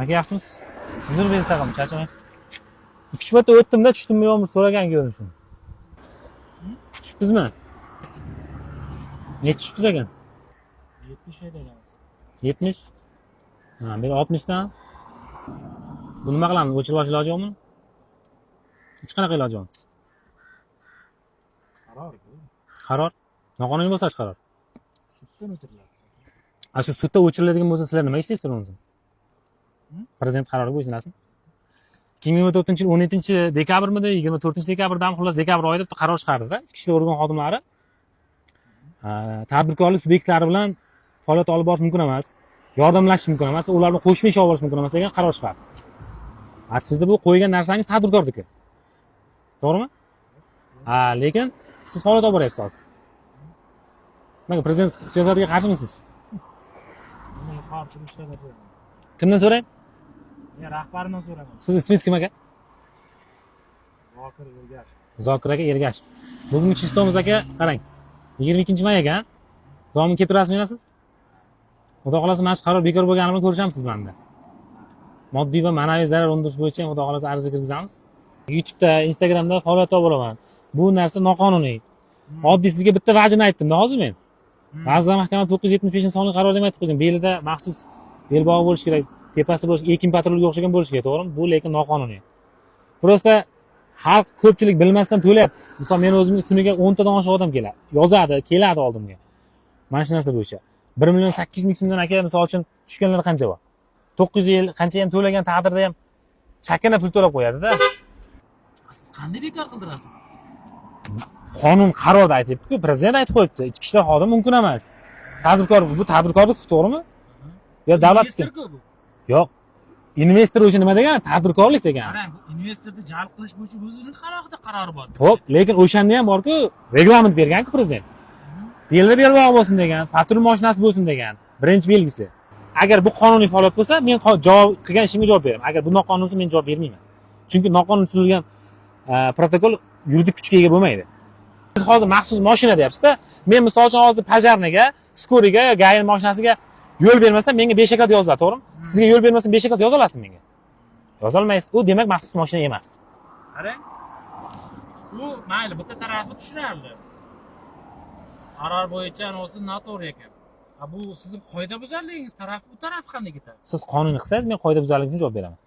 Aka yaxshimisiz? Uzr bersiz tag'in, charchamaysiz. 2 marta o'tdim-da, tushdimmi yo'qmi so'ragan ko'rdim shuni. Tushibsizmi? Necha tushibsiz ekan? 70 haydagamiz. 70? Ha, beri 60 dan. Bu nima qilamiz? O'chirib olish iloji yo'qmi? Hech qanaqa iloji yo'q. Qaror. Qaror? Noqonuniy bo'lsa qaror. Suddan o'tiriladi. Ana shu sudda o'chiriladigan bo'lsa, sizlar nima ishlayapsizlar o'zi? Prezident qarori bo'yicha 2024-yil 17-dekabrmidi, 24-dekabrdan xullas dekabr oyida bitta qaror chiqardi-da, ichki ishlar organ xodimlari tadbirkorlik subyektlari bilan faoliyat olib borish mumkin emas, yordamlashish mumkin emas, ular bilan qo'shma ish olib borish mumkin emas degan qaror chiqardi. Sizda bu qo'ygan narsangiz tadbirkorniki. To'g'rimi? Lekin siz faoliyat olib boryapsiz hozir. Nimaga prezident siyosatiga qarshimisiz? Buni qarshi ishlarga qo'yaman. Kimdan so'rang? Men rahbaridan so'raman. Siz ismingiz kim aka? Zokir Ergashev. Zokir aka Ergashev. Bugungi chistomiz aka, qarang. 22-may ekan. Zomin kelib turasizmi siz? Xudo xolasa mana shu qaror bekor bo'lganini ko'rishamiz menda. Moddiy va ma'naviy zarar undirish bo'yicha xudo xolasa ariza kirgizamiz. YouTube'da, Instagram'da faoliyat olib boraman. Bu narsa noqonuniy. Oddiy sizga bitta vajini aytdim-da hozir men. Vazirlar Mahkamasi 975-sonli qaror deb aytib qo'ygan. Belida maxsus belbog'i bo'lishi kerak, tepasi bo'lishi, ekin patrulga o'xshagan bo'lishi kerak, to'g'rimi? Bu lekin noqonuniy. Prosta xalq ko'pchilik bilmasdan to'layapti. Misol men o'zimga kuniga 10 tadan oshiq odam keladi. Yozadi, keladi oldimga. Mana shu narsa bo'yicha. 1,800,000 so'mdan aka misol uchun tushganlar qancha bor? 900 yil qancha ham to'lagan taqdirda ham chakana pul to'lab qo'yadi-da. Siz qanday bekor qildirasiz? Qonun qarorda aytibdi-ku, prezident aytib qo'yibdi. Ichki ishlar xodimi mumkin emas. Tadbirkor bu tadbirkorlik, to'g'rimi? Yo davlatniki. Yo'q. Investor o'sha nima degani? Tadbirkorlik degani. Qarang, bu investorni jalb qilish bo'yicha o'zining alohida qarori bor. Xo'p, lekin o'shanda ham bor-ku, reglament bergan-ku prezident. Belda belbog' bo'lsin degan, patrul mashinasi bo'lsin degan, birinchi belgisi. Agar bu qonuniy faoliyat bo'lsa, men javob qilgan ishimga javob beraman. Agar bu noqonuniy bo'lsa, men javob bermayman. Chunki noqonuniy tuzilgan protokol yuridik kuchga ega bo'lmaydi. Siz hozir maxsus mashina deyapsiz-da. Men misol uchun hozir pajarniga, skoriga yo GAI mashinasiga yo'l bermasam, menga 5 ekat yoziladi, to'g'rimi? Sizga yo'l bermasam 5 ekat yoza olasizmi menga? Yoza olmaysiz. U demak maxsus mashina emas. Qarang. Bu mayli, bitta tarafi tushunarli. Qaror bo'yicha o'zi noto'g'ri ekan. Bu sizning qoidabuzarligingiz tarafi, u taraf qanday ketadi? Siz qonuniy qilsangiz, men qoidabuzarlik uchun javob beraman.